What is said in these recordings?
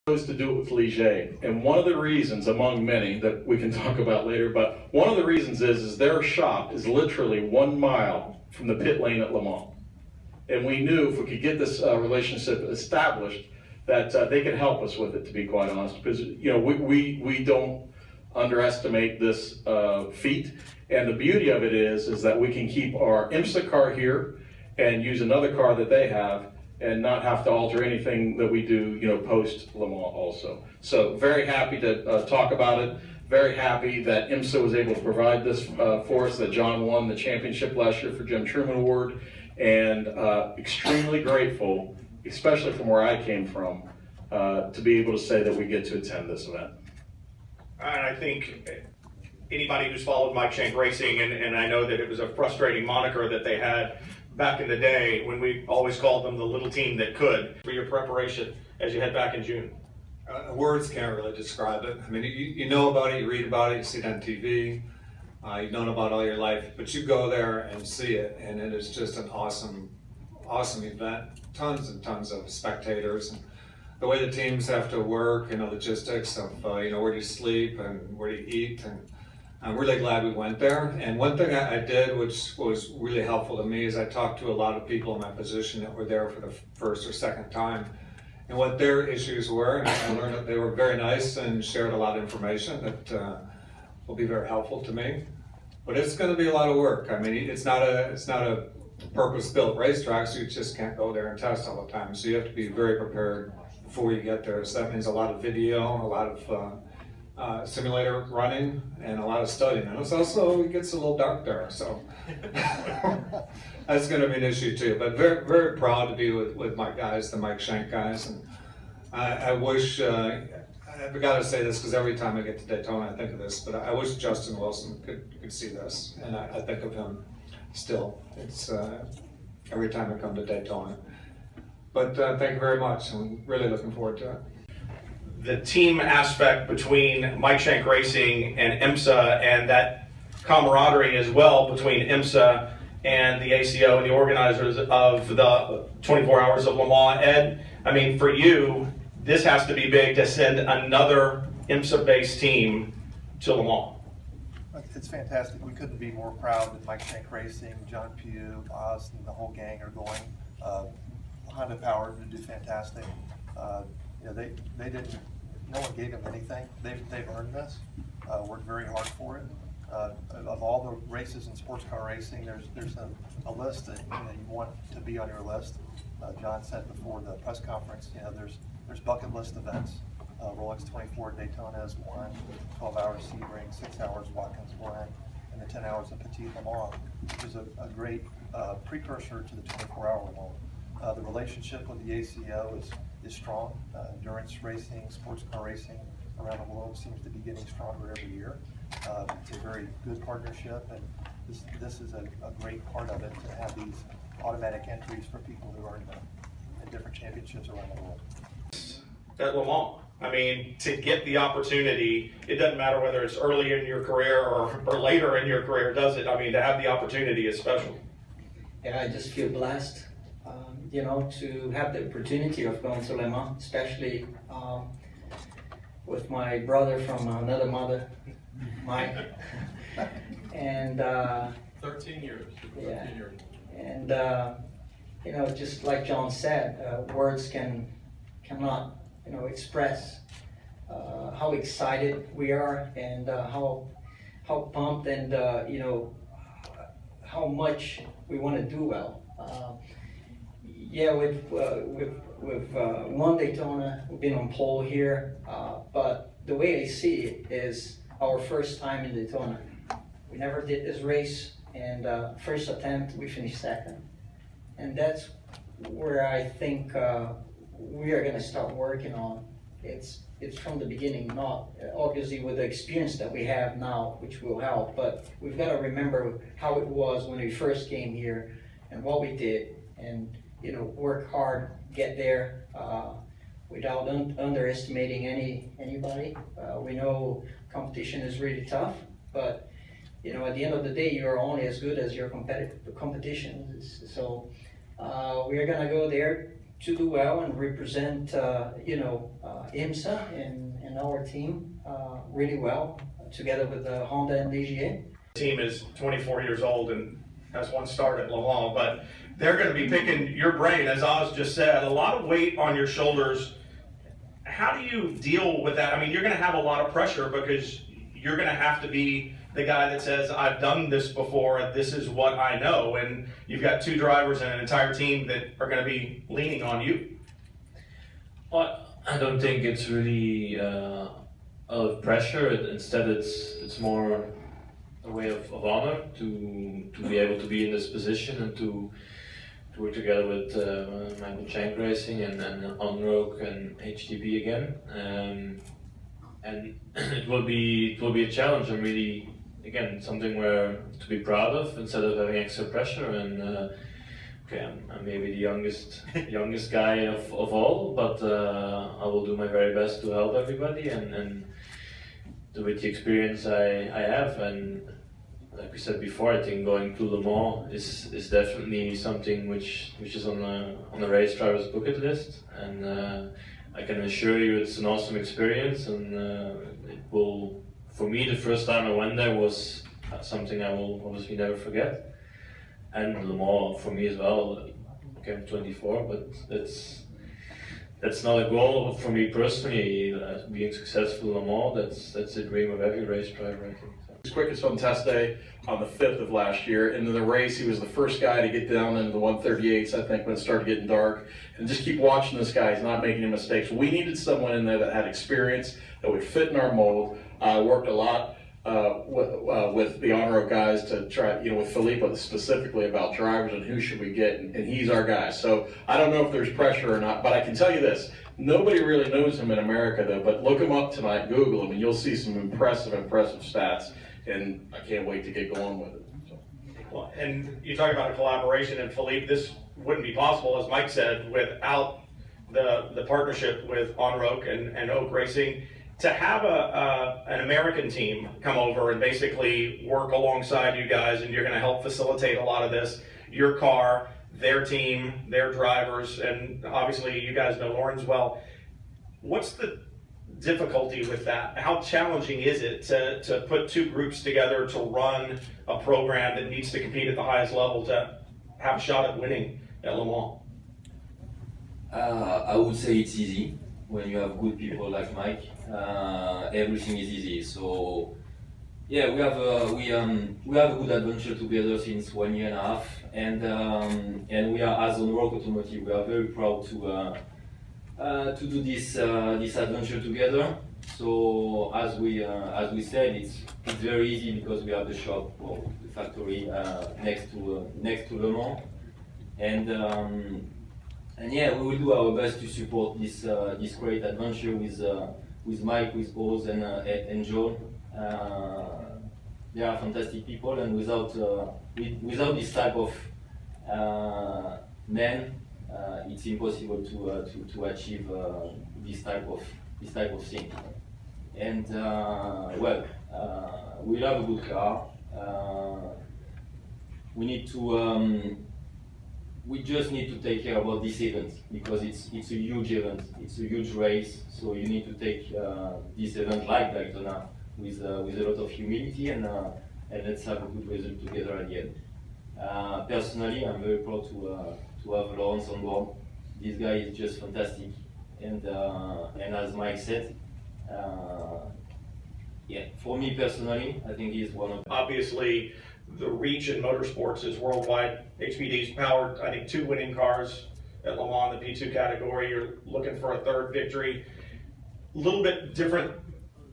chose to do it with Ligier, and one of the reasons, among many that we can talk about later, but one of the reasons is their shop is literally 1 mile from the pit lane at Le Mans. And we knew if we could get this relationship established, that they could help us with it, to be quite honest, because we don't underestimate this feat. And the beauty of it is that we can keep our IMSA car here and use another car that they have, and not have to alter anything that we do, post Le Mans also. So very happy to talk about it. Very happy that IMSA was able to provide this for us, that John won the championship last year for Jim Truman Award, and extremely grateful, especially from where I came from, to be able to say that we get to attend this event. And I think anybody who's followed Mike Shank Racing, and I know that it was a frustrating moniker that they had back in the day when we always called them the little team that could, for your preparation as you head back in June. Words can't really describe it. I mean, you know about it, you read about it, you see it on TV, you've known about it all your life, but you go there and see it, and it is just an awesome event. Tons and tons of spectators, and the way the teams have to work, logistics of where do you sleep and where do you eat, and I'm really glad we went there. And one thing I did, which was really helpful to me, is I talked to a lot of people in my position that were there for the first or second time, and what their issues were. And I learned that they were very nice and shared a lot of information that will be very helpful to me. But it's going to be a lot of work. I mean, it's not a purpose-built racetrack, so you just can't go there and test all the time. So you have to be very prepared before you get there. So that means a lot of video, a lot of simulator running, and a lot of studying. And it's also, it gets a little dark there, so that's going to be an issue too. But very, very proud to be with my guys, the Mike Shank guys. And I wish, I've got to say this because every time I get to Daytona I think of this, but I wish Justin Wilson could see this, and I think of him still. It's every time I come to Daytona. But thank you very much. I'm really looking forward to it. The team aspect between Mike Shank Racing and IMSA, and that camaraderie as well between IMSA and the ACO and the organizers of the 24 Hours of Le Mans. Ed, I mean, for you, this has to be big to send another IMSA-based team to Le Mans. It's fantastic. We couldn't be more proud that Mike Shank Racing, John Pugh, Oz, and the whole gang are going. Honda Power to do fantastic. They didn't. No one gave them anything. They've earned this. Worked very hard for it. Of all the races in sports car racing, there's a list that you want to be on your list. John said before the press conference, there's bucket list events. Rolex 24 Daytona is one, 12 hours Sebring, 6 hours Watkins Glen, and the 10 hours of Petit Le Mans, which is a great precursor to the 24-hour Le Mans. The relationship with the ACO is strong. Endurance racing, sports car racing around the world seems to be getting stronger every year. It's a very good partnership, and this is a great part of it, to have these automatic entries for people who are in different championships around the world. At Le Mans, I mean, to get the opportunity, it doesn't matter whether it's early in your career or later in your career, does it? I mean, to have the opportunity is special. Yeah, I just feel blessed, to have the opportunity of going to Le Mans, especially with my brother from another mother, Mike. And 13 years. Yeah. And just like John said, words cannot express how excited we are, and how pumped, and how much we want to do well. With one Daytona, we've been on pole here, but the way I see it is our first time in Daytona. We never did this race, and first attempt we finished second, and that's where I think we are going to start working on. It's from the beginning, not obviously with the experience that we have now, which will help, but we've got to remember how it was when we first came here and what we did, and work hard, get there without underestimating anybody. We know competition is really tough, but at the end of the day, you are only as good as your competition. So we are going to go there, to do well and represent, IMSA and our team really well, together with Honda and DGA. The team is 24 years old and has one start at Le Mans, but they're going to be picking your brain, as Oz just said, a lot of weight on your shoulders. How do you deal with that? I mean, you're going to have a lot of pressure because you're going to have to be the guy that says, I've done this before, this is what I know, and you've got two drivers and an entire team that are going to be leaning on you. Well, I don't think it's really of pressure. Instead, it's more a way of honor to be able to be in this position and to work together with Michael Shank Racing and Onrook and HTB again. And it will be a challenge. I'm really, again, something where to be proud of instead of having extra pressure. And okay, I'm maybe the youngest guy of all, but I will do my very best to help everybody and with the experience I have. And like we said before, I think going to Le Mans is definitely something which is on the race driver's bucket list. And I can assure you it's an awesome experience, and it will, for me, the first time I went there was something I will obviously never forget. And Le Mans for me as well. Okay, I'm 24, but that's not a goal for me personally. Being successful in Le Mans, that's the dream of every race driver, I think. His quickest on test day on the 5th of last year. Into the race, he was the first guy to get down into the 138s, I think, when it started getting dark. And just keep watching this guy. He's not making any mistakes. We needed someone in there that had experience, that would fit in our mold. I worked a lot with the honor of guys to try, with Felipe specifically about drivers and who should we get, and he's our guy. So I don't know if there's pressure or not, but I can tell you this. Nobody really knows him in America, though, but look him up tonight, Google him, and you'll see some impressive stats. And I can't wait to get going with it. So. Well, and you talk about a collaboration, and Philippe, this wouldn't be possible, as Mike said, without the partnership with Onrook and Oak Racing. To have an American team come over and basically work alongside you guys, and you're going to help facilitate a lot of this, your car, their team, their drivers, and obviously you guys know Lauren's well. What's the difficulty with that? How challenging is it to put two groups together to run a program that needs to compete at the highest level to have a shot at winning at Le Mans? I would say it's easy when you have good people like Mike. Everything is easy. So yeah, we have a good adventure together since 1 year and a half, and we are, as Onrook Automotive, we are very proud to do this adventure together. So as we said, it's very easy because we have the shop or the factory next to Le Mans, and yeah, we will do our best to support this great adventure with Mike, with Oz and Joel. They are fantastic people, and without this type of men, it's impossible to achieve this type of thing. And we'll have a good car. We just need to take care about this event because it's a huge event. It's a huge race, so you need to take this event like Daytona with a lot of humility, and let's have a good result together at the end. Personally, I'm very proud to have Lawrence on board. This guy is just fantastic, and as Mike said, for me personally, I think he's one of. Obviously, the reach in motorsports is worldwide. HPD's powered, I think, 2 winning cars at Le Mans, the P2 category. You're looking for a 3rd victory. A little bit different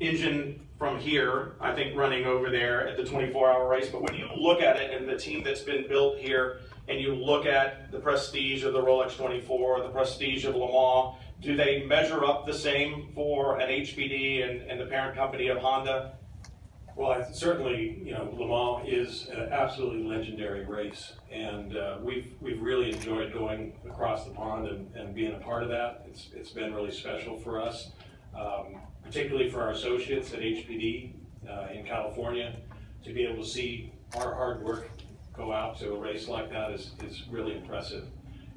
engine from here, I think, running over there at the 24-hour race. But when you look at it and the team that's been built here, and you look at the prestige of the Rolex 24, the prestige of Le Mans, do they measure up the same for an HPD and the parent company of Honda? Well, certainly, Le Mans is an absolutely legendary race, and we've really enjoyed going across the pond and being a part of that. It's been really special for us, particularly for our associates at HPD in California, to be able to see our hard work go out to a race like that is really impressive.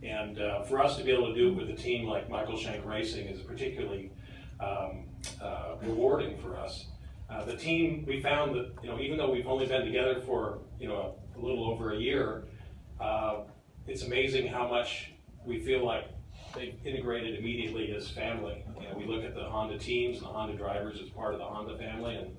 And for us to be able to do it with a team like Michael Shank Racing is particularly rewarding for us. The team, we found that, even though we've only been together for, a little over a year, it's amazing how much we feel like they've integrated immediately as family. We look at the Honda teams and the Honda drivers as part of the Honda family, and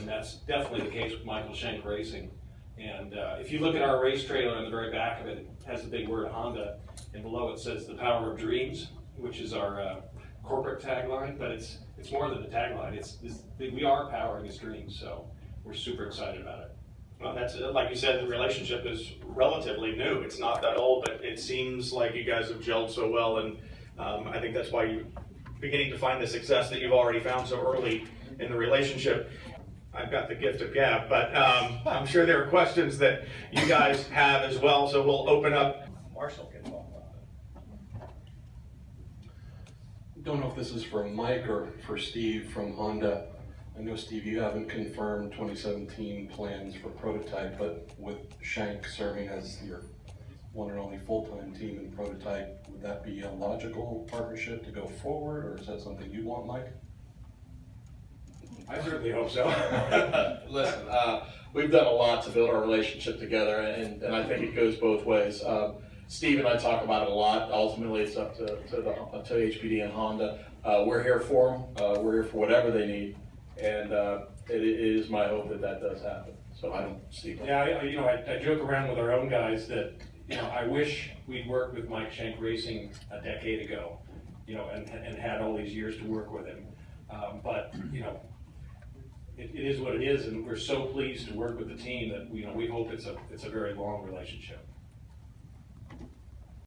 that's definitely the case with Michael Shank Racing. And if you look at our race trailer on the very back of it, it has the big word Honda, and below it says the power of dreams, which is our corporate tagline, but it's more than the tagline. We are powering his dreams, so we're super excited about it. Well, that's, like you said, the relationship is relatively new. It's not that old, but it seems like you guys have gelled so well, and I think that's why you're beginning to find the success that you've already found so early in the relationship. I've got the gift of gab, but I'm sure there are questions that you guys have as well, so we'll open up. Marshall can talk about it. Don't know if this is for Mike or for Steve from Honda. I know, Steve, you haven't confirmed 2017 plans for prototype, but with Shank serving as your one and only full-time team in prototype, would that be a logical partnership to go forward, or is that something you want, Mike? I certainly hope so. Listen, we've done a lot to build our relationship together, and I think it goes both ways. Steve and I talk about it a lot. Ultimately, it's up to HPD and Honda. We're here for them. We're here for whatever they need, and it is my hope that that does happen. So I don't see. Yeah, I joke around with our own guys that I wish we'd worked with Mike Shank Racing a decade ago, and had all these years to work with him. But it is what it is, and we're so pleased to work with the team that we hope it's a very long relationship.